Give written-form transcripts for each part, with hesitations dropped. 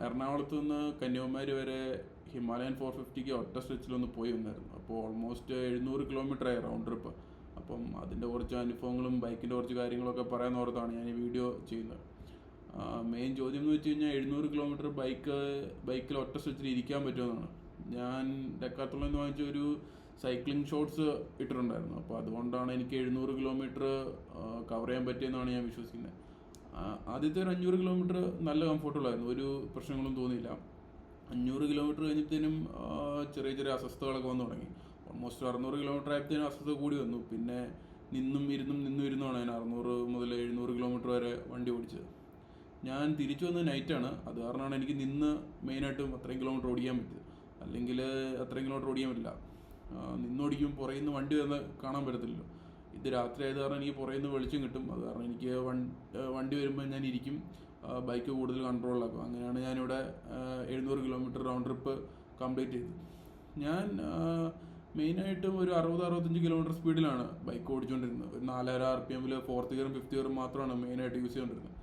എറണാകുളത്ത് നിന്ന് കന്യാകുമാരി വരെ ഹിമാലയൻ 450ക്ക് ഒറ്റ സ്ട്രെച്ചിലൊന്ന് പോയി വന്നായിരുന്നു. അപ്പോൾ ഓൾമോസ്റ്റ് 700 കിലോമീറ്റർ ആയി റൗണ്ട് ട്രിപ്പ്. അപ്പം അതിൻ്റെ കുറച്ച് അനുഭവങ്ങളും ബൈക്കിൻ്റെ കുറച്ച് കാര്യങ്ങളൊക്കെ പറയാൻ ഓർത്താണ് ഞാൻ ഈ വീഡിയോ ചെയ്യുന്നത്. മെയിൻ ചോദ്യം എന്ന് വെച്ച് കഴിഞ്ഞാൽ 700 കിലോമീറ്റർ ബൈക്കിൽ ഒറ്റ സ്ട്രെച്ചിൽ ഇരിക്കാൻ പറ്റുമെന്നാണ്. ഞാൻ ഡെക്കാത്തളിൽ നിന്ന് വാങ്ങിച്ച ഒരു സൈക്ലിംഗ് ഷോർട്സ് ഇട്ടിട്ടുണ്ടായിരുന്നു. അപ്പോൾ അതുകൊണ്ടാണ് എനിക്ക് 700 കിലോമീറ്റർ കവർ ചെയ്യാൻ പറ്റിയെന്നാണ് ഞാൻ വിശ്വസിക്കുന്നത്. ആദ്യത്തെ ഒരു 500 കിലോമീറ്റർ നല്ല കംഫർട്ടബിൾ ആയിരുന്നു, ഒരു പ്രശ്നങ്ങളും തോന്നിയില്ല. 500 കിലോമീറ്റർ കഴിഞ്ഞപ്പോഴത്തേനും ചെറിയ ചെറിയ അസ്വസ്ഥതകളൊക്കെ വന്നു തുടങ്ങി. ഓൾമോസ്റ്റ് 600 കിലോമീറ്റർ ആയപ്പോഴത്തേനും അസ്വസ്ഥത കൂടി വന്നു. പിന്നെ നിന്നും ഇരുന്നാണ് ഞാൻ 600 മുതൽ 700 കിലോമീറ്റർ വരെ വണ്ടി ഓടിച്ചത്. ഞാൻ തിരിച്ചു വന്നത് നൈറ്റാണ്. അത് കാരണമാണ് എനിക്ക് നിന്ന് മെയിനായിട്ടും അത്രയും കിലോമീറ്റർ ഓടിക്കാൻ പറ്റിയത്. അല്ലെങ്കിൽ അത്രയും കിലോമീറ്റർ ഓടിക്കാൻ പറ്റില്ല. നിന്നോടിക്കും പുറകിൽ നിന്ന് വണ്ടി വന്ന് കാണാൻ പറ്റത്തില്ലല്ലോ. ഇത് രാത്രി ആയത് കാരണം എനിക്ക് പുറകിൽ നിന്ന് വെളിച്ചം കിട്ടും. അത് കാരണം എനിക്ക് വണ്ടി വരുമ്പോൾ ഞാൻ ഇരിക്കും, ബൈക്ക് കൂടുതൽ കൺട്രോളിലാക്കും. അങ്ങനെയാണ് ഞാനിവിടെ 700 കിലോമീറ്റർ റൗണ്ട് ട്രിപ്പ് കംപ്ലീറ്റ് ചെയ്തത്. ഞാൻ മെയിനായിട്ടും ഒരു 60-65 കിലോമീറ്റർ സ്പീഡിലാണ് ബൈക്ക് ഓടിച്ചുകൊണ്ടിരുന്നത്. ഒരു 4000 RPM ഫോർത്ത് ഗിയറും ഫിഫ്ത്ത് ഗിയറും മാത്രമാണ് മെയിനായിട്ട് യൂസ് ചെയ്തുകൊണ്ടിരുന്നത്.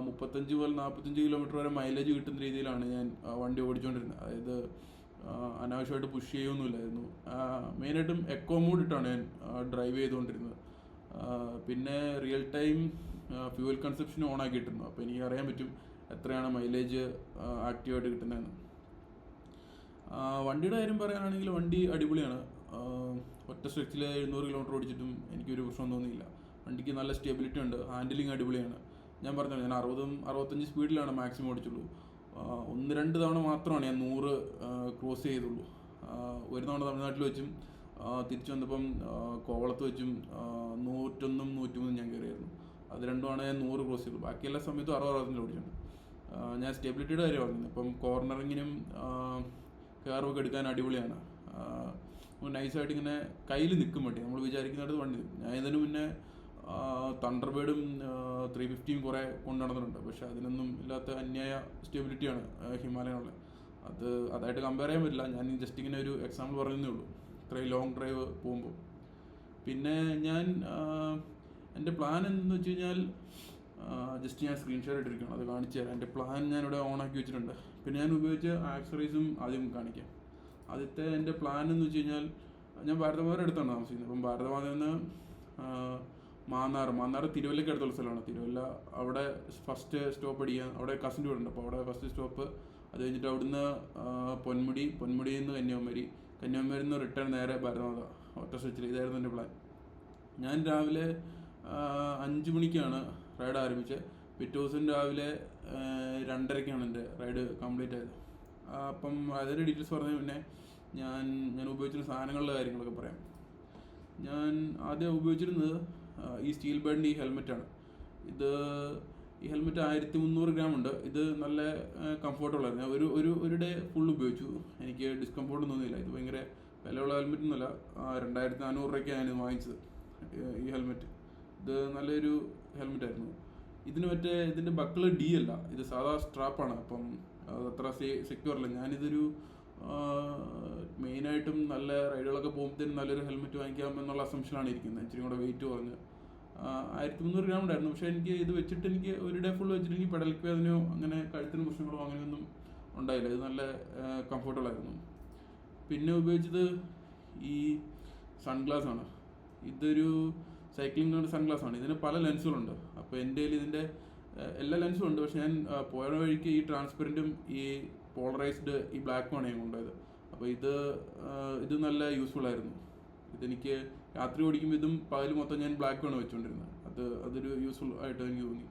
35 മുതൽ 45 കിലോമീറ്റർ വരെ മൈലേജ് കിട്ടുന്ന രീതിയിലാണ് ഞാൻ വണ്ടി ഓടിച്ചുകൊണ്ടിരുന്നത്. അതായത് അനാവശ്യമായിട്ട് പുഷ് ചെയ്യുമൊന്നുമില്ലായിരുന്നു. മെയിനായിട്ടും എക്കോ മോഡ് ഇട്ടാണ് ഞാൻ ഡ്രൈവ് ചെയ്തുകൊണ്ടിരുന്നത്. പിന്നെ real time fuel consumption on ആക്കിയിട്ടിരുന്നു. അപ്പോൾ എനിക്ക് അറിയാൻ പറ്റും എത്രയാണ് മൈലേജ് ആക്റ്റീവായിട്ട് കിട്ടുന്നതെന്ന്. വണ്ടിയുടെ കാര്യം പറയാനാണെങ്കിൽ വണ്ടി അടിപൊളിയാണ്. ഒറ്റ സ്ട്രെച്ചിൽ 700 കിലോമീറ്റർ ഓടിച്ചിട്ടും എനിക്കൊരു പ്രശ്നം തോന്നിയില്ല. വണ്ടിക്ക് നല്ല സ്റ്റെബിലിറ്റി ഉണ്ട്, ഹാൻഡിലിങ് അടിപൊളിയാണ്. ഞാൻ പറഞ്ഞല്ലോ, ഞാൻ 60-65 സ്പീഡിലാണ് മാക്സിമം ഓടിച്ചുള്ളൂ. 1-2 തവണ മാത്രമാണ് ഞാൻ 100 ക്രോസ് ചെയ്തുള്ളൂ. ഒരു തവണ തമിഴ്നാട്ടിൽ വെച്ചും തിരിച്ചു വന്നപ്പം കോവളത്ത് വെച്ചും 101-103 ഞാൻ കയറിയായിരുന്നു. അത് രണ്ടുമാണ് ഞാൻ 100 ക്രോസ് ചെയ്തുള്ളൂ. ബാക്കി എല്ലാ സമയത്തും 60-65 ഓടിച്ചിട്ടുണ്ട്. ഞാൻ സ്റ്റെബിലിറ്റിയുടെ കാര്യം പറഞ്ഞത്, ഇപ്പം കോർണറിങ്ങിനും കയറൊക്കെ എടുക്കാൻ അടിപൊളിയാണ്. നൈസായിട്ട് ഇങ്ങനെ കയ്യിൽ നിൽക്കും വണ്ടി, നമ്മൾ വിചാരിക്കുന്നിടത്ത് വണ്ടി നിൽക്കും. ഞാൻ ഇതിന് മുന്നേ തണ്ടർബേർഡും 350യും കുറേ കൊണ്ടു നടന്നിട്ടുണ്ട്. പക്ഷെ അതിനൊന്നും ഇല്ലാത്ത അന്യായ സ്റ്റെബിലിറ്റിയാണ് ഹിമാലയനുള്ളത്. അതായിട്ട് കമ്പയർ ചെയ്യാൻ പറ്റില്ല. ഞാൻ ജസ്റ്റ് ഇങ്ങനെ ഒരു എക്സാമ്പിൾ പറയുന്നേ ഉള്ളൂ, ഇത്രയും ലോങ് ഡ്രൈവ് പോകുമ്പോൾ. പിന്നെ ഞാൻ എൻ്റെ പ്ലാൻ എന്തെന്ന് വെച്ച് കഴിഞ്ഞാൽ, ജസ്റ്റ് ഞാൻ സ്ക്രീൻഷോട്ട് ഇട്ടിരിക്കുകയാണ്, അത് കാണിച്ചു തരാം. എൻ്റെ പ്ലാൻ ഞാനിവിടെ ഓണാക്കി വെച്ചിട്ടുണ്ട്. പിന്നെ ഞാൻ ഉപയോഗിച്ച ആക്സറീസും ആദ്യം കാണിക്കാം. ആദ്യത്തെ എൻ്റെ പ്ലാൻ എന്ന് വെച്ച് കഴിഞ്ഞാൽ, ഞാൻ ഭാരതമാതയുടെ അടുത്താണ് താമസിക്കുന്നത്. അപ്പം ഭാരതമാതയിൽ നിന്ന് മാന്നാർ തിരുവല്ലയ്ക്ക് അടുത്തുള്ള സ്ഥലമാണ്. തിരുവല്ല അവിടെ ഫസ്റ്റ് സ്റ്റോപ്പ് അടിക്കാൻ, അവിടെ കസിൻ്റെ വീടുണ്ട്. അപ്പോൾ അവിടെ ഫസ്റ്റ് സ്റ്റോപ്പ്. അത് കഴിഞ്ഞിട്ട് അവിടുന്ന് പൊന്മുടിയിൽ നിന്ന് കന്യാകുമാരിയിൽ നിന്ന് റിട്ടേൺ നേരെ ഭാരതമാത ഒറ്റ സ്ട്രെച്ചിൽ. ഇതായിരുന്നു എൻ്റെ പ്ലാൻ. ഞാൻ രാവിലെ 5 മണിക്കാണ് റൈഡ് ആരംഭിച്ചത്. പിറ്റേ ദിവസം രാവിലെ 2:30ക്കാണ് എൻ്റെ റൈഡ് കംപ്ലീറ്റ് ആയത്. അപ്പം അതിൻ്റെ ഡീറ്റെയിൽസ് പറഞ്ഞ പിന്നെ ഞാൻ ഉപയോഗിച്ചിരുന്ന സാധനങ്ങളുടെ കാര്യങ്ങളൊക്കെ പറയാം. ഞാൻ ആദ്യം ഉപയോഗിച്ചിരുന്നത് ഈ സ്റ്റീൽ ബേഡിൻ്റെ ഈ ഹെൽമെറ്റാണ്. ഈ ഹെൽമെറ്റ് 1300 ഗ്രാം ഉണ്ട്. ഇത് നല്ല കംഫർട്ടബിൾ ആയിരുന്നു. ഞാൻ ഒരു ഡേ ഫുൾ ഉപയോഗിച്ചു. എനിക്ക് ഡിസ്കംഫോർട്ടൊന്നും തോന്നിയില്ല. ഇത് ഭയങ്കര വിലയുള്ള ഹെൽമെറ്റൊന്നുമല്ല. 2400 രൂപയ്ക്കാണ് ഞാനിത് വാങ്ങിച്ചത് ഈ ഹെൽമെറ്റ്. ഇത് നല്ലൊരു ഹെൽമെറ്റായിരുന്നു. ഇതിൻ്റെ ബക്കിൾ D അല്ല, ഇത് സാധാ സ്ട്രാപ്പാണ്. അപ്പം അതത്ര സെക്യൂർ അല്ല. ഞാനിതൊരു മെയിനായിട്ടും നല്ല റൈഡുകളൊക്കെ പോകുമ്പോഴത്തേനും നല്ലൊരു ഹെൽമെറ്റ് വാങ്ങിക്കാം എന്നുള്ള അസംഷനാണ് ഇരിക്കുന്നത്. ഇച്ചിരി കൂടെ വെയിറ്റ് കുറഞ്ഞ് 1300 ഗ്രാം ഉണ്ടായിരുന്നു. പക്ഷേ എനിക്ക് ഇത് വെച്ചിട്ട് എനിക്ക് ഒരു ഡേ ഫുൾ വെച്ചിട്ട് എനിക്ക് പെടലിക്ക് വേദനയോ അങ്ങനെ കഴുത്തിന് പ്രശ്നങ്ങളോ അങ്ങനെയൊന്നും ഉണ്ടായില്ല. ഇത് നല്ല കംഫർട്ടബിൾ ആയിരുന്നു. പിന്നെ ഉപയോഗിച്ചത് ഈ സൺഗ്ലാസ് ആണ്. ഇതൊരു സൈക്ലിംഗ് സൺഗ്ലാസ് ആണ്. ഇതിന് പല ലെൻസുകളുണ്ട്. അപ്പോൾ എൻ്റെ കയ്യിൽ ഇതിൻ്റെ എല്ലാ ലെൻസും ഉണ്ട്. പക്ഷെ ഞാൻ പോയ വഴിക്ക് ഈ ട്രാൻസ്പെറൻറ്റും ഈ പോളറൈസ്ഡ് ഈ ബ്ലാക്കുമാണ് ഞാൻ കൊണ്ടുപോയത്. അപ്പോൾ ഇത് നല്ല യൂസ്ഫുൾ ആയിരുന്നു. ഇതെനിക്ക് രാത്രി ഓടിക്കുമ്പോൾ ഇതും പകൽ മൊത്തം ഞാൻ ബ്ലാക്കാണ് വെച്ചുകൊണ്ടിരുന്നത്. അതൊരു യൂസ്ഫുൾ ആയിട്ട് എനിക്ക് തോന്നി.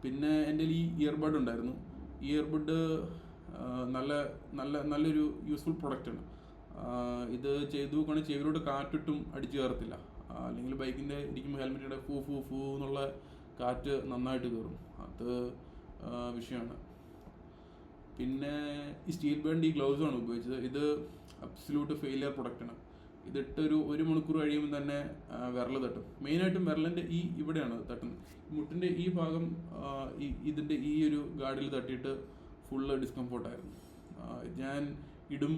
പിന്നെ എൻ്റെ ഈ ഇയർബഡ് ഉണ്ടായിരുന്നു. ഈ ഇയർബഡ് നല്ലൊരു യൂസ്ഫുൾ പ്രൊഡക്റ്റാണ്. ഇത് ചെയ്തു നോക്കുകയാണെങ്കിൽ ചെവിയിലോട്ട് കാറ്റിട്ടും അടിച്ചു കയറത്തില്ല. അല്ലെങ്കിൽ ബൈക്കിൻ്റെ ഇരിക്കുമ്പോൾ ഹെൽമെറ്റിൻ്റെ ഫൂ എന്നുള്ള കാറ്റ് നന്നായിട്ട് കയറും. അത് വിഷയമാണ്. പിന്നെ ഈ സ്റ്റീൽ ബേഡിൻ്റെ ഈ ഗ്ലൗസാണ് ഉപയോഗിച്ചത്. ഇത് അബ്സല്യൂട്ട് ഫെയിലിയർ പ്രൊഡക്റ്റാണ്. ഇതിട്ട് ഒരു 1 മണിക്കൂർ കഴിയുമ്പോൾ തന്നെ വിരൽ തട്ടും. മെയിനായിട്ടും വിരലിൻ്റെ ഇവിടെയാണ് തട്ടുന്നത്. മുട്ടിൻ്റെ ഈ ഭാഗം ഇതിൻ്റെ ഈ ഒരു ഗാർഡിൽ തട്ടിയിട്ട് ഫുള്ള് ഡിസ്കംഫോർട്ടായിരുന്നു. ഞാൻ ഇടും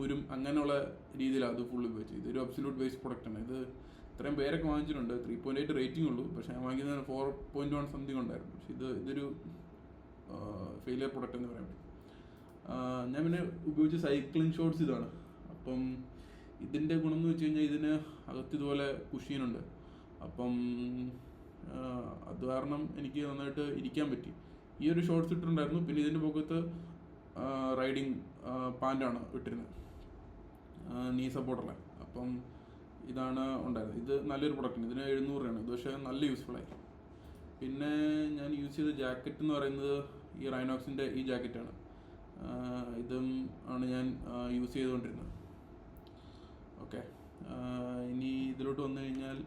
ഊരും അങ്ങനെയുള്ള രീതിയിലാണ് അത് ഫുള്ള് ഉപയോഗിച്ചത്. ഇതൊരു അബ്സല്യൂട്ട് വേസ്റ്റ് പ്രൊഡക്റ്റാണ്. ഇത് ഇത്രയും പേരൊക്കെ വാങ്ങിച്ചിട്ടുണ്ട്. 3.8 റേറ്റിംഗ് ഉള്ളൂ. പക്ഷേ ഞാൻ വാങ്ങിക്കുന്നതിന് 4.1 സംതിങ് ഉണ്ടായിരുന്നു. പക്ഷേ ഇതൊരു ഫെയിലിയർ പ്രൊഡക്റ്റ് എന്ന് പറയാൻ പറ്റും. ഞാൻ പിന്നെ ഉപയോഗിച്ച സൈക്ലിംഗ് ഷോർട്സ് ഇതാണ്. അപ്പം ഇതിൻ്റെ ഗുണം എന്ന് വെച്ച് കഴിഞ്ഞാൽ ഇതിന് അകത്ത് ഇതുപോലെ കുഷീനുണ്ട്. അപ്പം അത് കാരണം എനിക്ക് നന്നായിട്ട് ഇരിക്കാൻ പറ്റി. ഈ ഒരു ഷോർട്സ് ഇട്ടിട്ടുണ്ടായിരുന്നു. പിന്നെ ഇതിൻ്റെ പുറത്ത് റൈഡിങ് പാൻ്റാണ് ഇട്ടിരുന്നത്, നീ സപ്പോർട്ടുള്ള. അപ്പം ഇതാണ് ഉണ്ടായിരുന്നത്. ഇത് നല്ലൊരു പ്രൊഡക്റ്റാണ്. ഇതിന് 700 രൂപയാണ്. ഇത് പക്ഷേ നല്ല യൂസ്ഫുള്ളായി. പിന്നെ ഞാൻ യൂസ് ചെയ്ത ജാക്കറ്റ് എന്ന് പറയുന്നത് ഈ റൈനോക്സിൻ്റെ ഈ ജാക്കറ്റാണ്. ഇതും ആണ് ഞാൻ യൂസ് ചെയ്തുകൊണ്ടിരുന്നത്. ഓക്കെ, ഇനി ഇതിലോട്ട് വന്നു കഴിഞ്ഞാൽ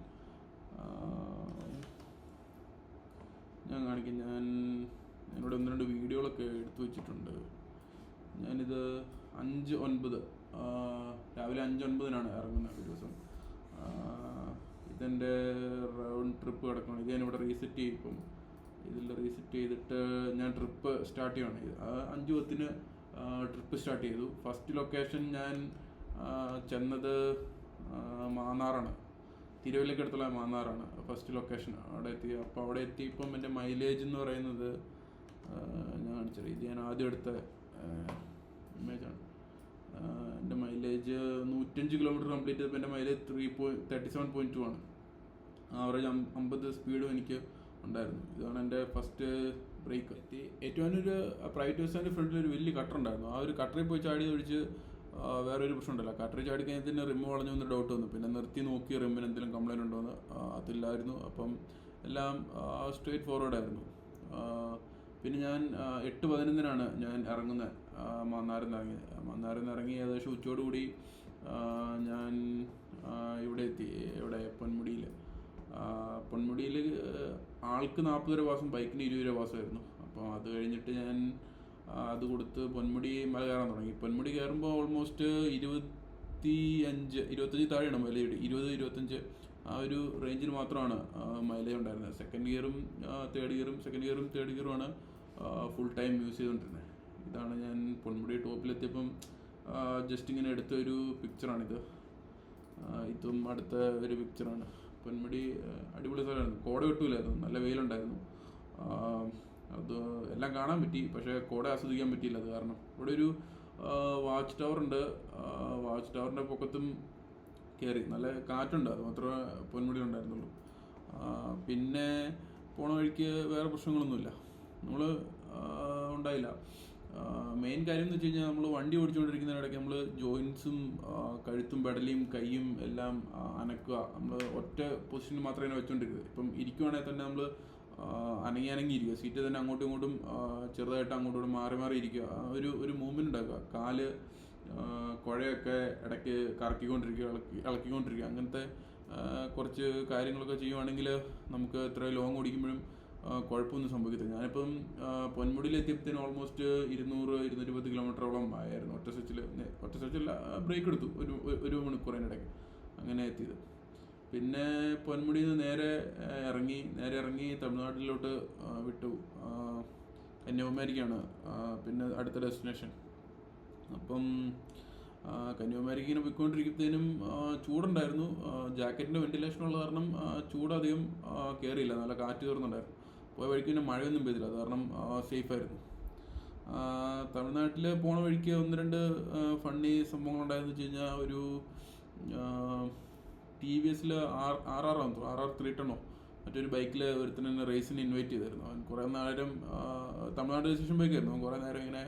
ഞാൻ കാണിക്കാം. ഞാനിവിടെ 1-2 വീഡിയോകളൊക്കെ എടുത്തു വെച്ചിട്ടുണ്ട്. ഞാനിത് 5/9 രാവിലെ 5:09 ഇറങ്ങുന്നത് ഒരു ദിവസം. ഇതെൻ്റെ റൗണ്ട് ട്രിപ്പ് കിടക്കണം. ഇത് ഞാനിവിടെ റീസെറ്റ് ചെയ്യും. ഇപ്പം ഇതിൽ റീസെറ്റ് ചെയ്തിട്ട് ഞാൻ ട്രിപ്പ് സ്റ്റാർട്ട് ചെയ്യണം. 5:10 ട്രിപ്പ് സ്റ്റാർട്ട് ചെയ്തു. ഫസ്റ്റ് ലൊക്കേഷൻ ഞാൻ ചെന്നത് മാന്നാറാണ്, തിരുവല്ലയ്ക്ക് അടുത്തുള്ള മാന്നാറാണ് ഫസ്റ്റ് ലൊക്കേഷൻ. അവിടെ എത്തി. അപ്പോൾ അവിടെ എത്തിയപ്പം എൻ്റെ മൈലേജ് എന്ന് പറയുന്നത് ഞാൻ കാണിച്ചത്, ഇത് ഞാൻ ആദ്യം എടുത്ത ഇമേജാണ്. എൻ്റെ മൈലേജ് 105 കിലോമീറ്റർ കംപ്ലീറ്റ് ചെയ്തപ്പോൾ എൻ്റെ മൈലേജ് 37.2 ആണ്. ആവറേജ് 50 സ്പീഡും എനിക്ക് ഉണ്ടായിരുന്നു. ഇതാണ് എൻ്റെ ഫസ്റ്റ് ബ്രേക്ക്. ഏറ്റവും ഒരു പ്രൈവറ്റ് ബസ്സിൻ്റെ ഫ്രണ്ടിൽ ഒരു വലിയ കട്ടർ ഉണ്ടായിരുന്നു. ആ ഒരു കട്ടറിൽ പോയി ചാടി ഒഴിച്ച് വേറൊരു പ്രശ്നമുണ്ടല്ലോ. കട്ടറിൽ ചാടി കഴിഞ്ഞതിന് റിമ്മ് വളഞ്ഞു വന്ന് ഡൗട്ട് വന്നു. പിന്നെ നിർത്തി നോക്കി റിമ്മിന് എന്തെങ്കിലും കംപ്ലൈൻറ്റ് ഉണ്ടോ എന്ന്. അതില്ലായിരുന്നു. അപ്പം എല്ലാം സ്ട്രെയിറ്റ് ഫോർവേഡ് ആയിരുന്നു. പിന്നെ ഞാൻ 8:11 ഞാൻ ഇറങ്ങുന്നത്. മന്നാറിൽ നിന്ന് ഇറങ്ങി ഏകദേശം ഉച്ചയോടുകൂടി ഞാൻ ഇവിടെ എത്തി. ഇവിടെ പൊന്മുടിയിൽ ആൾക്ക് 40 രൂപ പാസും ബൈക്കിന് 20 രൂപ പാസമായിരുന്നു. അപ്പോൾ അത് കഴിഞ്ഞിട്ട് ഞാൻ അത് കൊടുത്ത് പൊന്മുടി മല കയറാൻ തുടങ്ങി. പൊന്മുടി കയറുമ്പോൾ ഓൾമോസ്റ്റ് 25 താഴെയാണ് മൈലേജ്. 20-25 ആ ഒരു റേഞ്ചിൽ മാത്രമാണ് മൈലേജ് ഉണ്ടായിരുന്നത്. സെക്കൻഡ് ഗിയറും തേർഡ് ഗിയറുമാണ് ഫുൾ ടൈം യൂസ് ചെയ്തുകൊണ്ടിരുന്നത്. ഇതാണ് ഞാൻ പൊന്മുടി ടോപ്പിലെത്തിയപ്പം ജസ്റ്റ് ഇങ്ങനെ എടുത്ത ഒരു പിക്ചറാണിത്. ഇതും അടുത്ത ഒരു പിക്ചറാണ്. പൊന്മുടി അടിപൊളി സ്ഥലമായിരുന്നു. കോട കിട്ടൂലായിരുന്നു, നല്ല വെയിലുണ്ടായിരുന്നു. അത് എല്ലാം കാണാൻ പറ്റി, പക്ഷേ കോട ആസ്വദിക്കാൻ പറ്റിയില്ല. അത് കാരണം ഇവിടെ ഒരു വാച്ച് ടവർ ഉണ്ട്. വാച്ച് ടവറിൻ്റെ പൊക്കത്തും കയറി നല്ല കാറ്റുണ്ട്. അത് മാത്രമേ പൊന്മുടി ഉണ്ടായിരുന്നുള്ളൂ. പിന്നെ പോണ വഴിക്ക് വേറെ പ്രശ്നങ്ങളൊന്നുമില്ല, നമ്മൾ ഉണ്ടായില്ല. മെയിൻ കാര്യം എന്ന് വെച്ച് കഴിഞ്ഞാൽ നമ്മൾ വണ്ടി ഓടിച്ചുകൊണ്ടിരിക്കുന്നതിനിടയ്ക്ക് നമ്മൾ ജോയിൻസും കഴുത്തും പെടലിയും കൈയും എല്ലാം അനക്കുക. നമ്മൾ ഒറ്റ പൊസിഷനിൽ മാത്രമേ വെച്ചുകൊണ്ടിരിക്കുന്നത്. ഇപ്പം ഇരിക്കുവാണെങ്കിൽ തന്നെ നമ്മൾ അനങ്ങിയിരിക്കുക. സീറ്റ് തന്നെ അങ്ങോട്ടും ഇങ്ങോട്ടും ചെറുതായിട്ട് അങ്ങോട്ടും ഇങ്ങോട്ടും മാറി ഇരിക്കുക. ഒരു മൂവ്മെൻറ്റ് ഉണ്ടാക്കുക. കാല് കുഴയൊക്കെ ഇടയ്ക്ക് ഇളക്കിക്കൊണ്ടിരിക്കുക. അങ്ങനത്തെ കുറച്ച് കാര്യങ്ങളൊക്കെ ചെയ്യുവാണെങ്കിൽ നമുക്ക് എത്ര ലോങ് ഓടിക്കുമ്പോഴും കുഴപ്പമൊന്നും സംഭവിക്കത്തില്ല. ഞാനിപ്പം പൊന്മുടിയിലെത്തിയപ്പോഴത്തേനും ഓൾമോസ്റ്റ് 200-220 കിലോമീറ്ററോളം ആയിരുന്നു. ഒറ്റ സ്വിച്ചിൽ ബ്രേക്ക് എടുത്തു ഒരു മണിക്കൂറിനിടയ്ക്ക് അങ്ങനെ എത്തിയത്. പിന്നെ പൊന്മുടിയിൽ നിന്ന് നേരെ ഇറങ്ങി തമിഴ്നാട്ടിലോട്ട് വിട്ടു. കന്യാകുമാരിക്കാണ് പിന്നെ അടുത്ത ഡെസ്റ്റിനേഷൻ. അപ്പം കന്യാകുമാരിക്ക് പോയിക്കൊണ്ടിരിക്കുമ്പോഴത്തേനും ചൂടുണ്ടായിരുന്നു. ജാക്കറ്റിൻ്റെ വെന്റിലേഷൻ ഉള്ള കാരണം ചൂടധികം കയറിയില്ല, നല്ല കാറ്റ് കയറുന്നുണ്ടായിരുന്നു. പോയ വഴിക്ക് പിന്നെ മഴയൊന്നും പെയ്തില്ല, അത് കാരണം സേഫായിരുന്നു. തമിഴ്നാട്ടിൽ പോണ വഴിക്ക് 1-2 ഫണ്ണി സംഭവങ്ങളുണ്ടായെന്ന് വെച്ച് കഴിഞ്ഞാൽ ഒരു TVS RR 310 മറ്റൊരു ബൈക്കിൽ ഒരുത്തന്നെ റേസിന് ഇൻവൈറ്റ് ചെയ്തായിരുന്നു. അവൻ കുറേ നേരം തമിഴ്നാട് രജിസ്ട്രേഷൻ ബൈക്കായിരുന്നു. അവൻ കുറേ നേരം ഇങ്ങനെ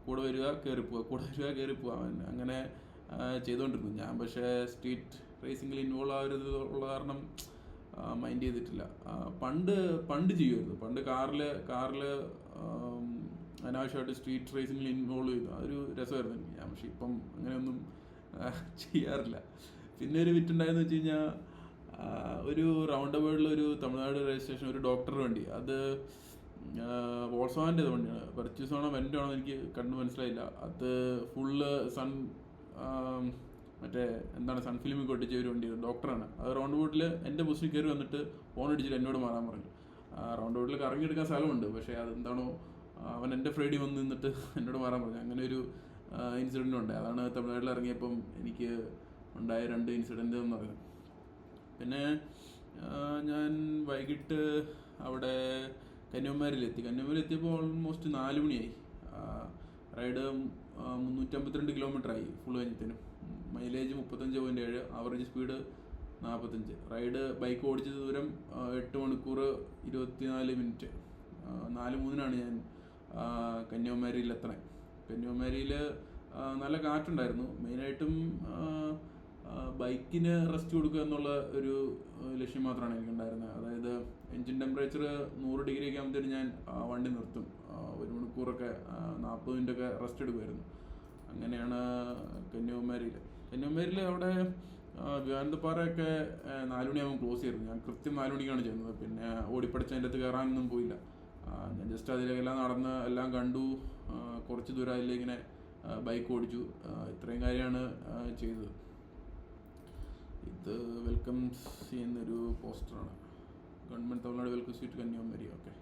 കൂടെ വരിക കയറി പോവുക അവൻ അങ്ങനെ ചെയ്തുകൊണ്ടിരുന്നു. ഞാൻ പക്ഷേ സ്ട്രീറ്റ് റേസിങ്ങിൽ ഇൻവോൾവ് ആവരുത് ഉള്ള കാരണം മൈൻഡ് ചെയ്തിട്ടില്ല. പണ്ട് ചെയ്യുമായിരുന്നു. പണ്ട് കാറിൽ അനാവശ്യമായിട്ട് സ്ട്രീറ്റ് റേസിങ്ങിൽ ഇൻവോൾവ് ചെയ്തു. അതൊരു രസമായിരുന്നു എനിക്ക്. ഞാൻ പക്ഷേ ഇപ്പം അങ്ങനെയൊന്നും ചെയ്യാറില്ല. പിന്നെ ഒരു വിറ്റുണ്ടായെന്ന് വെച്ച് കഴിഞ്ഞാൽ ഒരു റൗണ്ട് അബൌട്ടിലൊരു തമിഴ്നാട് രജിസ്ട്രേഷൻ ഒരു ഡോക്ടർ വണ്ടി, അത് വോൾസ്വാഗൻ്റെ വണ്ടിയാണ്. പെർച്ചേസ് ആണോ വെൻ്റ് ആണോ എനിക്ക് കണ്ടു മനസ്സിലായില്ല. അത് ഫുള്ള് സൺ ഫിലിമിൽ കൊട്ടിച്ച ഒരു വണ്ടിയാണ്, ഡോക്ടറാണ്. അത് റൗണ്ട് ബോട്ടിൽ എൻ്റെ ബസ്സിൽ കയറി വന്നിട്ട് ഫോൺ അടിച്ചിട്ട് എന്നോട് മാറാൻ പറഞ്ഞു. റൗണ്ട് ബോട്ടിൽ കറങ്ങിയെടുക്കാൻ സ്ഥലമുണ്ട്, പക്ഷേ അതെന്താണോ അവൻ എൻ്റെ ഫ്രൈഡി വന്ന് നിന്നിട്ട് എന്നോട് മാറാൻ പറഞ്ഞു. അങ്ങനെ ഒരു ഇൻസിഡൻറ്റും ഉണ്ട്. അതാണ് തമിഴ്നാട്ടിൽ ഇറങ്ങിയപ്പം എനിക്ക് ഉണ്ടായ 2 ഇൻസിഡൻറ്റ് എന്ന് പറയുന്നത്. പിന്നെ ഞാൻ വൈകിട്ട് അവിടെ കന്യാകുമാരിയിലെത്തിയപ്പോൾ ഓൾമോസ്റ്റ് 4 മണിയായി. റൈഡ് 352 കിലോമീറ്റർ ആയി ഫുൾ കഴിഞ്ഞത്തേനും. Mileage 35.7, average speed 45. Ride bike ഓടിച്ച ദൂരം 8 മണിക്കൂർ 24 മിനിറ്റ്. 4:03 ഞാൻ കന്യാകുമാരിയിൽ എത്തണേ. കന്യാകുമാരിയിൽ നല്ല കാറ്റുണ്ടായിരുന്നു. മെയിനായിട്ടും ബൈക്കിന് റെസ്റ്റ് കൊടുക്കുക എന്നുള്ള ഒരു ലക്ഷ്യം മാത്രമാണ് എനിക്കുണ്ടായിരുന്നത്. അതായത് എൻജിൻ ടെമ്പറേച്ചർ 100 ഡിഗ്രി ഒക്കെ ആകുമ്പോഴത്തേനും ഞാൻ വണ്ടി നിർത്തും. 1 മണിക്കൂറൊക്കെ 40 മിനിറ്റൊക്കെ റെസ്റ്റ് എടുക്കുമായിരുന്നു. അങ്ങനെയാണ് കന്യാകുമാരിയിൽ അവിടെ വിമാനപ്പാറയൊക്കെ 4 മണിയാകുമ്പോൾ ക്ലോസ് ചെയ്തിരുന്നു. ഞാൻ കൃത്യം 4 മണിക്കാണ് ചെയ്യുന്നത്. പിന്നെ ഓടിപ്പടിച്ച് അതിൻ്റെ അകത്ത് കയറാനൊന്നും പോയില്ല. ഞാൻ ജസ്റ്റ് അതിലെല്ലാം നടന്ന് എല്ലാം കണ്ടു. കുറച്ച് ദൂരം അതിലിങ്ങനെ ബൈക്ക് ഓടിച്ചു. ഇത്രയും കാര്യമാണ് ചെയ്തത്. ഇത് വെൽക്കം ചെയ്യുന്നൊരു പോസ്റ്ററാണ്. Government Tamil Nadu welcome to Kanyakumari. Okay,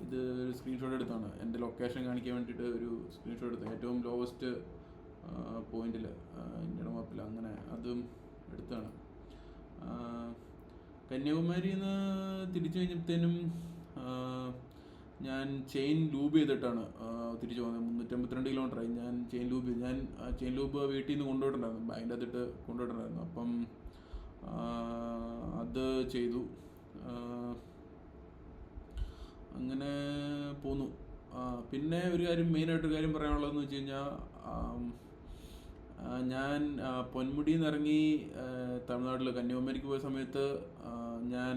ഇത് ഒരു സ്ക്രീൻഷോട്ട് എടുത്താണ്. എൻ്റെ ലൊക്കേഷൻ കാണിക്കാൻ വേണ്ടിയിട്ട് ഒരു സ്ക്രീൻഷോട്ട് എടുത്തു. ഏറ്റവും ലോവസ്റ്റ് പോയിന്റിൽ ഇന്ത്യയുടെ മാപ്പിൽ, അങ്ങനെ അതും എടുത്താണ്. കന്യാകുമാരിയിൽ നിന്ന് തിരിച്ചു കഴിഞ്ഞപ്പോഴത്തേനും ഞാൻ ചെയിൻ ലൂബ് ചെയ്തിട്ടാണ് തിരിച്ചു പോകുന്നത്. 352 കിലോമീറ്ററായി ഞാൻ ചെയിൻ ലൂബ് വീട്ടിൽ നിന്ന് കൊണ്ടുപോയിട്ടുണ്ടായിരുന്നു, ബാങ്കിൻ്റെ അകത്തിട്ട് കൊണ്ടുപോയിട്ടുണ്ടായിരുന്നു. അപ്പം അത് ചെയ്തു. അങ്ങനെ പോന്നു. പിന്നെ ഒരു കാര്യം, മെയിനായിട്ടൊരു കാര്യം പറയാനുള്ളതെന്ന് വെച്ച് കഴിഞ്ഞാൽ, ഞാൻ പൊന്മുടിയിൽ നിന്ന് ഇറങ്ങി തമിഴ്നാട്ടിൽ കന്യാകുമാരിക്ക് പോയ സമയത്ത് ഞാൻ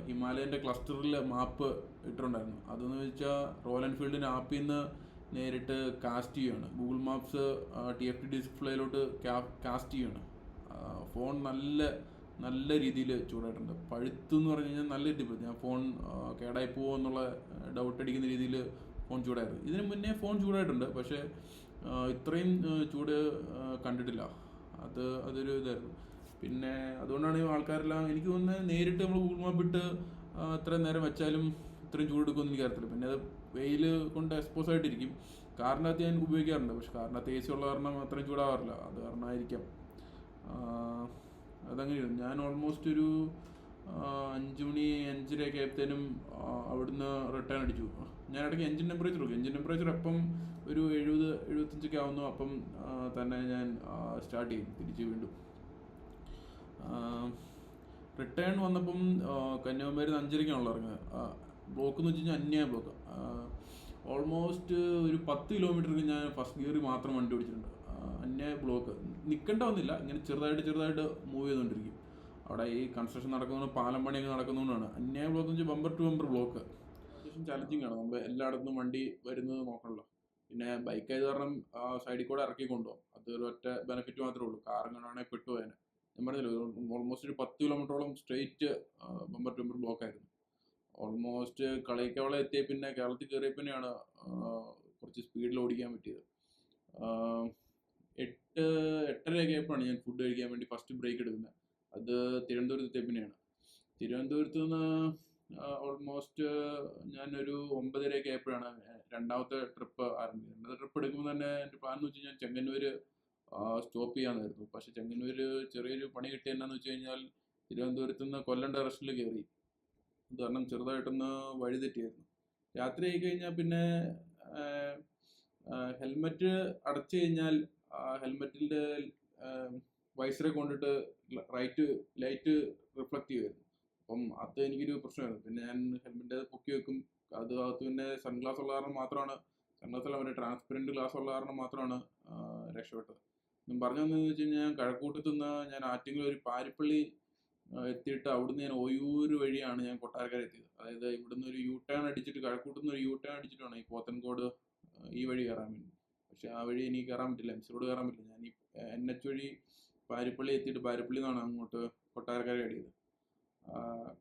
ഹിമാലയൻ്റെ ക്ലസ്റ്ററിൽ മാപ്പ് ഇട്ടിട്ടുണ്ടായിരുന്നു. അതെന്ന് വെച്ചാൽ റോയൽ എൻഫീൽഡിൻ്റെ ആപ്പിൽ നിന്ന് നേരിട്ട് കാസ്റ്റ് ചെയ്യുകയാണ്. ഗൂഗിൾ മാപ്സ് TFT ഡിസ്പ്ലേയിലോട്ട് കാസ്റ്റ് ചെയ്യുകയാണ്. ഫോൺ നല്ല രീതിയിൽ ചൂടായിട്ടുണ്ട്. പഴുത്തു എന്ന് പറഞ്ഞു കഴിഞ്ഞാൽ നല്ല രീതിയിൽ ഞാൻ ഫോൺ കേടായി പോകുമോ എന്നുള്ള ഡൗട്ട് അടിക്കുന്ന രീതിയിൽ ഫോൺ ചൂടായിരുന്നു. ഇതിന് മുന്നേ ഫോൺ ചൂടായിട്ടുണ്ട്, പക്ഷേ ഇത്രയും ചൂട് കണ്ടിട്ടില്ല. അതൊരു ഇതായിരുന്നു. പിന്നെ അതുകൊണ്ടാണ് ആൾക്കാരെല്ലാം, എനിക്ക് തോന്നുന്നത് നേരിട്ട് നമ്മൾ ഗൂഗിൾ മാപ്പ് ഇട്ട് എത്ര നേരം വെച്ചാലും ഇത്രയും ചൂട് എടുക്കുമെന്ന് എനിക്കറിയത്തില്ല. പിന്നെ അത് വെയിൽ കൊണ്ട് എക്സ്പോസ് ആയിട്ടിരിക്കും. കാറിനകത്ത് ഞാൻ ഉപയോഗിക്കാറുണ്ട്, പക്ഷെ കാറിനകത്ത് AC ഉള്ള കാരണം അത്രയും ചൂടാവാറില്ല. അത് കാരണമായിരിക്കാം. അതങ്ങനെയാണ്. ഞാൻ ഓൾമോസ്റ്റ് ഒരു 5 മണി 5:30 ഒക്കെ ആയപ്പോഴത്തേനും അവിടുന്ന് റിട്ടേൺ അടിച്ചു. ഞാൻ ഇടയ്ക്ക് എൻജിൻ ടെമ്പറേച്ചർ എപ്പം ഒരു 70-75 ആവുന്നു അപ്പം തന്നെ ഞാൻ സ്റ്റാർട്ട് ചെയ്യും തിരിച്ച് വീണ്ടും. റിട്ടേൺ വന്നപ്പം കന്യാകുമാരി 5:30 ഇറങ്ങുന്നത്. ബ്ലോക്ക് എന്ന് വെച്ച് കഴിഞ്ഞാൽ അന്യായ ബ്ലോക്ക്. ഓൾമോസ്റ്റ് ഒരു 10 കിലോമീറ്റർക്ക് ഞാൻ ഫസ്റ്റ് ഗിയറിൽ മാത്രം വണ്ടി ഓടിച്ചിട്ടുണ്ട്. അന്യായ ബ്ലോക്ക്. നിൽക്കേണ്ട വന്നില്ല, ഇങ്ങനെ ചെറുതായിട്ട് മൂവ് ചെയ്തുകൊണ്ടിരിക്കും. അവിടെ ഈ കൺസ്ട്രക്ഷൻ നടക്കുന്നതുകൊണ്ട്, പാലം പണിയൊക്കെ നടക്കുന്നതുകൊണ്ടാണ് അന്യായ ബ്ലോക്ക് എന്ന് വെച്ചാൽ ബമ്പർ ടു ബമ്പർ ബ്ലോക്ക്. അത്യാവശ്യം ചലഞ്ചിങ് ആണ്. നമ്മൾ എല്ലായിടത്തും വണ്ടി വരുന്നത് നോക്കണമല്ലോ. പിന്നെ ബൈക്ക് ആയത് കാരണം സൈഡിൽ കൂടെ ഇറക്കി കൊണ്ടുപോകും. അതൊരു ഒറ്റ ബെനിഫിറ്റ് മാത്രമേ ഉള്ളൂ. കാറങ്ങനെയാണെങ്കിൽ പെട്ടുപോയതിന്. ഞാൻ പറഞ്ഞല്ലോ, ഓൾമോസ്റ്റ് ഒരു 10 കിലോമീറ്ററോളം straight bumper to bumper block ആയിരുന്നു. ഓൾമോസ്റ്റ് കളിക്കവള എത്തിയ പിന്നെ കേരളത്തിൽ കയറിയ പിന്നെയാണ് കുറച്ച് സ്പീഡിൽ ഓടിക്കാൻ പറ്റിയത്. 8-8:30 ആയപ്പോഴാണ് ഞാൻ ഫുഡ് കഴിക്കാൻ വേണ്ടി ഫസ്റ്റ് ബ്രേക്ക് എടുക്കുന്നത്. അത് തിരുവനന്തപുരത്ത് എത്തിയ പിന്നെയാണ്. തിരുവനന്തപുരത്ത് നിന്ന് ഓൾമോസ്റ്റ് ഞാനൊരു 9:30 ആയപ്പോഴാണ് രണ്ടാമത്തെ ട്രിപ്പ് ആരംഭിച്ചത്. രണ്ടാമത്തെ ട്രിപ്പ് എടുക്കുമ്പോൾ തന്നെ എൻ്റെ പ്ലാൻ എന്ന് വെച്ച് കഴിഞ്ഞാൽ ചെങ്ങന്നൂർ സ്റ്റോപ്പ് ചെയ്യാനായിരുന്നു. പക്ഷെ ചെങ്ങന്നൂർ ചെറിയൊരു പണി കിട്ടിയ എന്നാന്ന് വെച്ച് കഴിഞ്ഞാൽ, തിരുവനന്തപുരത്ത് നിന്ന് കൊല്ലം ഡയറക്ഷനിൽ കയറി. അത് കാരണം ചെറുതായിട്ടൊന്ന് വഴി തെറ്റിയായിരുന്നു. രാത്രി ആയി കഴിഞ്ഞാൽ പിന്നെ ഹെൽമെറ്റ് അടച്ചു കഴിഞ്ഞാൽ ഹെൽമെറ്റിൻ്റെ വൈസറെ കൊണ്ടിട്ട് ലൈറ്റ് റിഫ്ലക്റ്റ് ചെയ്യുമായിരുന്നു. അപ്പം അത് എനിക്കൊരു പ്രശ്നമായിരുന്നു. പിന്നെ ഞാൻ ഹെൽമെറ്റ് പൊക്കി വെക്കും. അകത്ത് പിന്നെ സൺഗ്ലാസ് ഉള്ള കാരണം മാത്രമാണ്, സൺഗ്ലാസ് അല്ല, ട്രാൻസ്പെറൻറ്റ് ഗ്ലാസ് ഉള്ള കാരണം മാത്രമാണ് രക്ഷപ്പെട്ടത്. ഞാൻ പറഞ്ഞു വന്നതെന്ന് വെച്ച് കഴിഞ്ഞാൽ, കഴക്കൂട്ടത്തു നിന്ന് ഞാൻ ആറ്റിങ്ങൽ ഒരു പാരിപ്പള്ളി എത്തിയിട്ട് അവിടുന്ന് ഞാൻ ഒയൂർ വഴിയാണ് ഞാൻ കൊട്ടാരക്കര എത്തിയത്. അതായത് ഇവിടുന്ന് ഒരു U-ടേൺ അടിച്ചിട്ട്, കഴക്കൂട്ടുനിന്ന് ഒരു U-ടേൺ അടിച്ചിട്ടാണ് ഈ പോത്തൻകോട് ഈ വഴി കയറാൻ വേണ്ടി. പക്ഷെ ആ വഴി എനിക്ക് കയറാൻ പറ്റില്ല, MC റോഡ് കയറാൻ പറ്റില്ല. ഞാൻ ഈ NH വഴി പാരിപ്പള്ളി എത്തിയിട്ട് പാരിപ്പള്ളി നിന്നാണ് അങ്ങോട്ട് കൊട്ടാരക്കര അടിയത്.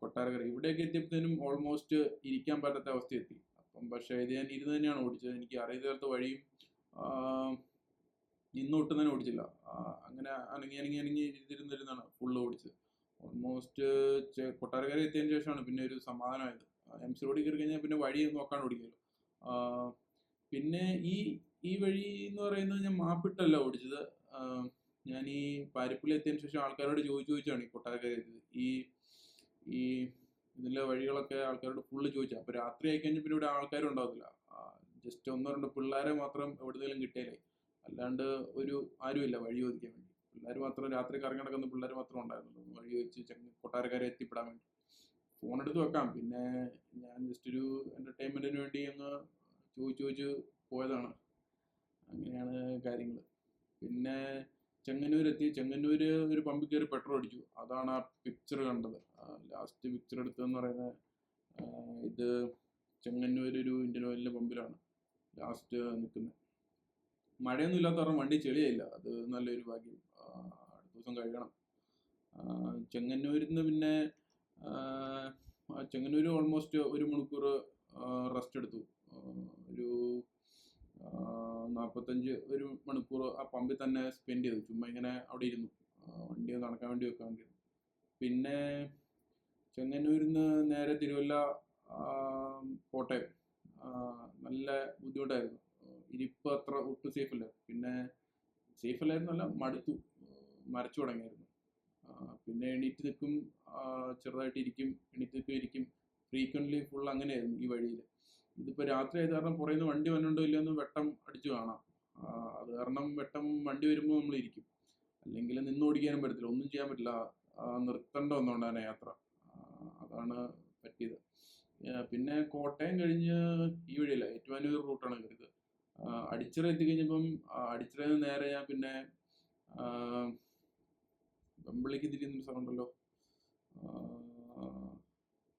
കൊട്ടാരക്കര ഇവിടെയൊക്കെ എത്തിയപ്പോഴത്തേനും ഓൾമോസ്റ്റ് ഇരിക്കാൻ പറ്റാത്ത അവസ്ഥ എത്തി. അപ്പം പക്ഷേ ഇത് ഞാൻ ഇരുന്ന് തന്നെയാണ് ഓടിച്ചത്. എനിക്ക് അറിയാത്ത വഴിയും നിന്നൊട്ടും തന്നെ ഓടിച്ചില്ല. അങ്ങനെ അനങ്ങി ഇരുന്നിരുന്നാണ് ഫുള്ള് ഓടിച്ചത്. ഓൾമോസ്റ്റ് കൊട്ടാരക്കര എത്തിയതിന് ശേഷമാണ് പിന്നെ ഒരു സമാധാനമായത്. MC റോഡിൽ കയറി കഴിഞ്ഞാൽ പിന്നെ വഴി നോക്കാൻ ഓടിക്കുമല്ലോ. പിന്നെ ഈ വഴി എന്ന് പറയുന്നത് ഞാൻ മാപ്പിട്ടല്ല ഓടിച്ചത്. ഞാൻ ഈ പാരിപ്പള്ളി എത്തിയതിന് ശേഷം ആൾക്കാരോട് ചോദിച്ചാണ് ഈ കൊട്ടാരക്കര എത്തിയത്. ഈ ഇതിലെ വഴികളൊക്കെ ആൾക്കാരോട് ഫുള്ള് ചോദിച്ചു. അപ്പോൾ രാത്രി ആയി കഴിഞ്ഞാൽ പിന്നെ ഇവിടെ ആൾക്കാരും ഉണ്ടാവത്തില്ല. ജസ്റ്റ് ഒന്നോ രണ്ടോ പിള്ളേരെ മാത്രം എവിടുന്നേലും കിട്ടിയാലേ, അല്ലാണ്ട് ആരുമില്ല വഴി ചോദിക്കാൻ വേണ്ടി. പിള്ളേർ മാത്രം, രാത്രി കറങ്ങി നടക്കുന്ന പിള്ളേർ മാത്രം ഉണ്ടായിരുന്നുള്ളൂ വഴി ചോദിച്ച് കൊട്ടാരക്കാരെ എത്തിപ്പെടാൻ വേണ്ടി. ഫോൺ എടുത്ത് വെക്കാം. പിന്നെ ഞാൻ ജസ്റ്റ് ഒരു എൻ്റർടൈൻമെൻറ്റിന് വേണ്ടി അങ്ങ് ചോദിച്ച് പോയതാണ്. അങ്ങനെയാണ് കാര്യങ്ങൾ. പിന്നെ ചെങ്ങന്നൂരെത്തി. ചെങ്ങന്നൂർ ഒരു പമ്പിൽ കയറി പെട്രോൾ അടിച്ചു. അതാണ് ആ പിക്ചർ കണ്ടത്. ലാസ്റ്റ് പിക്ചർ എടുത്തതെന്ന് പറയുന്നത് ഇത് ചെങ്ങന്നൂർ ഒരു ഇന്ത്യൻ ഓയിലിൻ്റെ പമ്പിലാണ് ലാസ്റ്റ് നിൽക്കുന്നത്. മഴയൊന്നും ഇല്ലാത്ത കാരണം വണ്ടി ചെളിയായില്ല. അത് നല്ലൊരു ഭാഗ്യം. അടുത്ത ദിവസം കഴുകണം. ചെങ്ങന്നൂരിൽ നിന്ന് പിന്നെ ചെങ്ങന്നൂർ ഓൾമോസ്റ്റ് 1 മണിക്കൂർ റെസ്റ്റ് എടുത്തു. ഒരു 1 മണിക്കൂർ ആ പമ്പിൽ തന്നെ സ്പെൻഡ് ചെയ്തു. ചുമ്മാ ഇങ്ങനെ അവിടെ ഇരുന്നു, വണ്ടി നടക്കാൻ വേണ്ടി വെക്കാൻ വേണ്ടി. പിന്നെ ചെങ്ങന്നൂരിൽ നിന്ന് നേരെ തിരുവല്ല, കോട്ടയം. നല്ല ബുദ്ധിമുട്ടായിരുന്നു. ഇരിപ്പ് അത്ര ഒട്ടും സേഫ് അല്ല. പിന്നെ സേഫ് അല്ലായിരുന്നല്ല, മടുത്തു, മരച്ചു തുടങ്ങിയായിരുന്നു. പിന്നെ എണീറ്റ് നിൽക്കും, ചെറുതായിട്ട് ഇരിക്കും, എണീറ്റ് നിൽക്കും, ഇരിക്കും. ഫ്രീക്വൻ്റ്ലി ഫുൾ അങ്ങനെയായിരുന്നു ഈ വഴിയിൽ. ഇതിപ്പോൾ രാത്രി ആയത് കാരണം പുറയിൽ നിന്ന് വണ്ടി വന്നുണ്ടോ ഇല്ലയെന്ന് വെട്ടം അടിച്ചു കാണാം. അത് കാരണം വണ്ടി വരുമ്പോൾ നമ്മൾ ഇരിക്കും. അല്ലെങ്കിൽ നിന്ന് ഓടിക്കാനും പറ്റത്തില്ല, ഒന്നും ചെയ്യാൻ പറ്റില്ല. നിർത്തേണ്ട വന്നുകൊണ്ടാണ് യാത്ര. അതാണ് പറ്റിയത്. പിന്നെ കോട്ടയം കഴിഞ്ഞ് ഈ വഴിയല്ല, ഏറ്റുമാനൂർ റൂട്ടാണ് കയറിയത്. അടിച്ചിറ എത്തിക്കഴിഞ്ഞപ്പം അടിച്ചിറയിൽ നിന്ന് നേരെ ഞാൻ പിന്നെ വെമ്പിളിക്ക് തിരിയുന്നൊരു സ്ഥലമുണ്ടല്ലോ,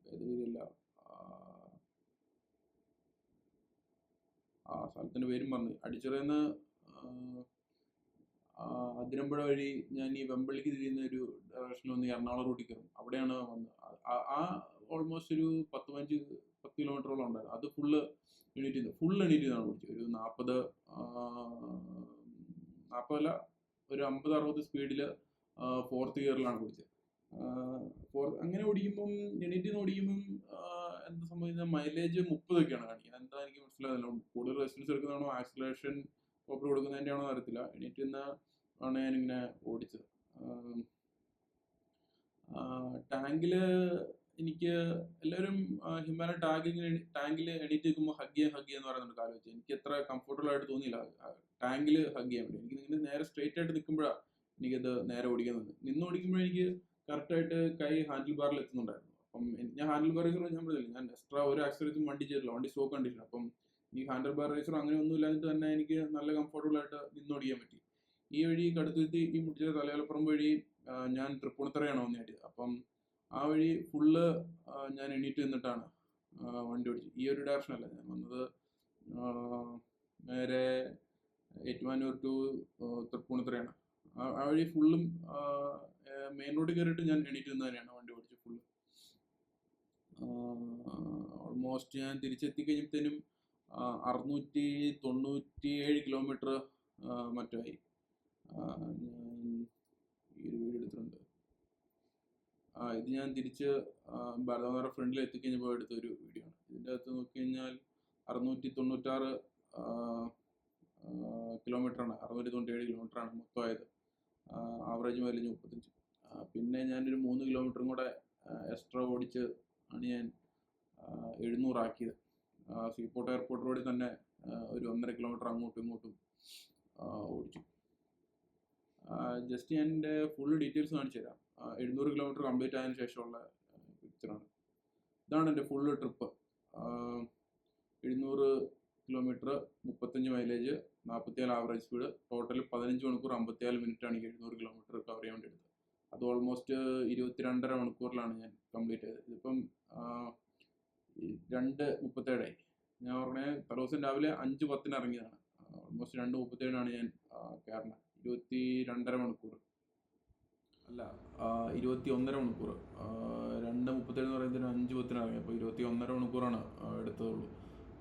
ഏതുവരില്ല, ആ സ്ഥലത്തിൻ്റെ പേരും പറഞ്ഞു. അടിച്ചിറയിൽ നിന്ന് അതിരമ്പുഴ വഴി ഞാൻ ഈ വെമ്പള്ളിക്ക് തിരിയുന്ന ഒരു ഡയറക്ഷനിൽ വന്ന് എറണാകുളം റൂട്ടിൽ കയറും. അവിടെയാണ് വന്നത്. ഓൾമോസ്റ്റ് ഒരു 10 കിലോമീറ്ററോളം ഉണ്ടായിരുന്നു. അത് ഫുള്ള് എണീറ്റിന്നാണ് ഓടിച്ചത്. ഒരു 40 ഒരു 50-60 സ്പീഡിൽ 4th ഗിയറിലാണ് ഓടിച്ചത്. അങ്ങനെ ഓടിക്കുമ്പം എണീറ്റിന്ന് ഓടിക്കുമ്പം എന്താ സംഭവിക്കുന്നത്, മൈലേജ് 30 കാണിക്കുന്നത്. എന്താ എനിക്ക് മനസ്സിലാകുന്നില്ല. കൂടുതൽ റെസിസ്റ്റൻസ് എടുക്കുന്നതാണോ ആക്സിലറേഷൻ പ്രോപ്പർ കൊടുക്കുന്നതിൻ്റെ ആണോ അറിയത്തില്ല. എണീറ്റിന്ന് ആണ് ഞാനിങ്ങനെ ഓടിച്ചത്. ടാങ്കിൽ എനിക്ക് എല്ലാവരും ഹിമാലയൻ ടാങ്കിൽ എണീറ്റ് നിൽക്കുമ്പോൾ ഹഗ് ചെയ്യാന്ന് പറയുന്നുണ്ട് കാല് വെച്ച്. എനിക്ക് അത്ര കംഫർട്ടബിൾ ആയിട്ട് തോന്നിയില്ല ടാങ്കിൽ ഹഗ് ചെയ്യാൻ വേണ്ടി. എനിക്ക് ഇങ്ങനെ നേരെ സ്ട്രെയിറ്റ് ആയിട്ട് നിൽക്കുമ്പോഴാണ് എനിക്കത് നേരെ ഓടിക്കാൻ തോന്നി. നിന്ന് ഓടിക്കുമ്പോൾ എനിക്ക് കറക്റ്റായിട്ട് കൈ ഹാൻഡിൽ ബാറിൽ എത്തുന്നുണ്ടായിരുന്നു. അപ്പം ഞാൻ ഹാൻഡിൽ ബാർ റേസർ ഞാൻ പറഞ്ഞില്ല, ഞാൻ എക്സ്ട്രാ ഒരു ആക്സസറീസും വണ്ടി ചെയ്തില്ല, വണ്ടി സ്റ്റോക്ക് കണ്ടീഷൻ. അപ്പം ഈ ഹാൻഡിൽ ബാർ റേസർ അങ്ങനെ ഒന്നും ഇല്ലാഞ്ഞിട്ട് തന്നെ എനിക്ക് നല്ല കംഫർട്ടബിൾ ആയിട്ട് നിന്നോടിക്കാൻ പറ്റി. ഈ വഴി കടുത്തുരുത്തി ഈ മുടിച്ച തലയോലപ്പുറം വഴി ഞാൻ തൃപ്പൂണിത്തറയാണ് വന്നേണ്ടത്. അപ്പം ആ വഴി ഫുള്ള് ഞാൻ എണീറ്റ് നിന്നിട്ടാണ് വണ്ടി ഓടിച്ചത്. ഈ ഒരു ഡയറക്ഷനല്ല ഞാൻ വന്നത്, നേരെ ഏറ്റുമാനൂർ ടു തൃപ്പൂണിത്തറയാണ്. ആ വഴി ഫുള്ളും മെയിൻ റോഡിൽ കയറിയിട്ട് ഞാൻ എണീറ്റ് നിന്ന് തന്നെയാണ് വണ്ടി ഓടിച്ചത് ഫുള്ള്. ഓൾമോസ്റ്റ് ഞാൻ തിരിച്ചെത്തിക്കഴിഞ്ഞപ്പോഴത്തേനും 697 കിലോമീറ്റർ മറ്റുമായി. ഞാൻ ഈ ഒരു വീഡിയോ എടുത്തിട്ടുണ്ട്. ഇത് ഞാൻ തിരിച്ച് ഭാരതമാതാ ഫ്രണ്ടിൽ എത്തിക്കഴിഞ്ഞപ്പോൾ എടുത്തൊരു വീഡിയോ ആണ്. ഇതിൻ്റെ അകത്ത് നോക്കിക്കഴിഞ്ഞാൽ 696 കിലോമീറ്ററാണ്, 697 കിലോമീറ്ററാണ് മൊത്തമായത്. Average mileage 35. പിന്നെ ഞാനൊരു 3 കിലോമീറ്ററും കൂടെ എക്സ്ട്രാ ഓടിച്ച് ആണ് ഞാൻ 700 ആക്കിയത്. സീപോർട്ട് എയർപോർട്ട് റോഡിൽ തന്നെ ഒരു 1.5 കിലോമീറ്റർ അങ്ങോട്ടും ഇങ്ങോട്ടും ഓടിച്ചു. ജസ്റ്റ് ഞാൻ എൻ്റെ ഫുൾ ഡീറ്റെയിൽസ് കാണിച്ചു തരാം. 700 കിലോമീറ്റർ കംപ്ലീറ്റ് ആയതിനു ശേഷമുള്ള പിക്ചറാണ്. ഇതാണ് എൻ്റെ full trip. 700 kilometre, 35 mileage, 47 average speed, total 15 മണിക്കൂർ 54 മിനിറ്റാണ് ഈ 700 കിലോമീറ്റർ കവർ ചെയ്യാൻ വേണ്ടി എടുത്തത്. അത് ഓൾമോസ്റ്റ് 22.5 മണിക്കൂറിലാണ് ഞാൻ കംപ്ലീറ്റ് ചെയ്തത്. ഇതിപ്പം 2:37 ഞാൻ പറഞ്ഞ തലേദിവസം രാവിലെ 5:10 ഇറങ്ങിയതാണ്. ഓൾമോസ്റ്റ് 2:37 ഞാൻ കയറുന്നത്. 22.5 മണിക്കൂർ അല്ല, 21.5 മണിക്കൂർ. 2:37 എന്ന് പറയുന്നതിന് 5:10 ഇറങ്ങി. അപ്പോൾ 21.5 മണിക്കൂറാണ് എടുത്തതുള്ളൂ.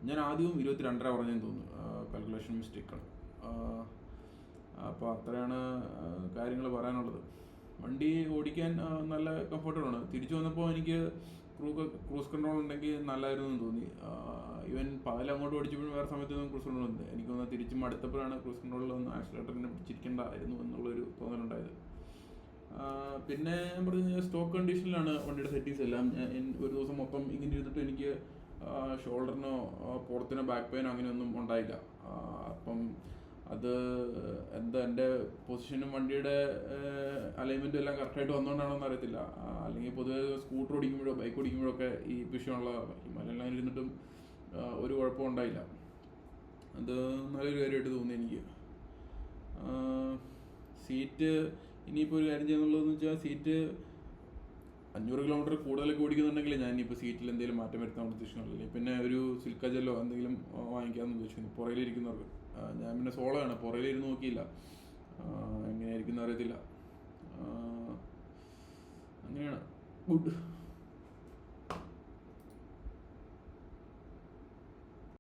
ഞാൻ ആദ്യവും 22.5 പറഞ്ഞെന്ന് തോന്നുന്നു, കാൽക്കുലേഷൻ മിസ്റ്റേക്കാണ്. അപ്പോൾ അത്രയാണ് കാര്യങ്ങൾ പറയാനുള്ളത്. വണ്ടി ഓടിക്കാൻ നല്ല കംഫർട്ടബിളാണ്. തിരിച്ചു വന്നപ്പോൾ എനിക്ക് ക്രൂസ് കൺട്രോൾ ഉണ്ടെങ്കിൽ നല്ലതായിരുന്നു എന്ന് തോന്നി. ഈവൻ പകൽ അങ്ങോട്ട് ഓടിച്ചപ്പോഴും വേറെ സമയത്തൊന്നും ക്രൂസ് കൺട്രോൾ ഉണ്ട്. എനിക്കൊന്ന് തിരിച്ചും അടുത്തപ്പോഴാണ് ക്രൂസ് കൺട്രോളിൽ ഒന്ന് ആക്സിലേറ്ററിനെ പിടിച്ചിരിക്കേണ്ടായിരുന്നു എന്നുള്ളൊരു തോന്നലുണ്ടായത്. പിന്നെ ഞാൻ പറഞ്ഞ സ്റ്റോക്ക് കണ്ടീഷനിലാണ് വണ്ടിയുടെ സെറ്റിങ്സ് എല്ലാം. ഒരു ദിവസം മൊത്തം ഇങ്ങനെ ഇരുന്നിട്ട് എനിക്ക് ഷോൾഡറിനോ പുറത്തിനോ ബാക്ക് പെയിനോ അങ്ങനെയൊന്നും ഉണ്ടായില്ല. അപ്പം അത് എന്താ എൻ്റെ പൊസിഷനും വണ്ടിയുടെ അലൈൻമെൻറ്റും എല്ലാം കറക്റ്റായിട്ട് വന്നുകൊണ്ടാണോ എന്ന് അറിയത്തില്ല. അല്ലെങ്കിൽ പൊതുവെ സ്കൂട്ടർ ഓടിക്കുമ്പോഴോ ബൈക്ക് ഓടിക്കുമ്പോഴോ ഒക്കെ ഈ വിഷയമുള്ള ഹിമാലയൻ ഇരുന്നിട്ടും ഒരു കുഴപ്പവും ഉണ്ടായില്ല. അത് നല്ലൊരു കാര്യമായിട്ട് തോന്നി എനിക്ക്. സീറ്റ് ഇനിയിപ്പോൾ ഒരു കാര്യം ചെയ്യുന്നുള്ളതെന്ന് വെച്ചാൽ സീറ്റ് 500 കിലോമീറ്റർ കൂടുതലൊക്കെ ഓടിക്കുന്നുണ്ടെങ്കിൽ ഞാൻ ഇനിയിപ്പോൾ സീറ്റിൽ എന്തെങ്കിലും മാറ്റം വരുത്താൻ ഉദ്ദേശിക്കുന്നില്ല. പിന്നെ ഒരു സിൽക്ക ജെല്ലോ എന്തെങ്കിലും വാങ്ങിക്കാമെന്ന് ഉദ്ദേശിക്കുന്നു പുറകിലിരിക്കുന്നവർക്ക്. ഞാൻ പിന്നെ സോളോ ആണ്, പുറകിലിരുന്ന് നോക്കിയില്ല, എങ്ങനെയായിരിക്കും അറിയത്തില്ല. അങ്ങനെയാണ്. ഗുഡ്.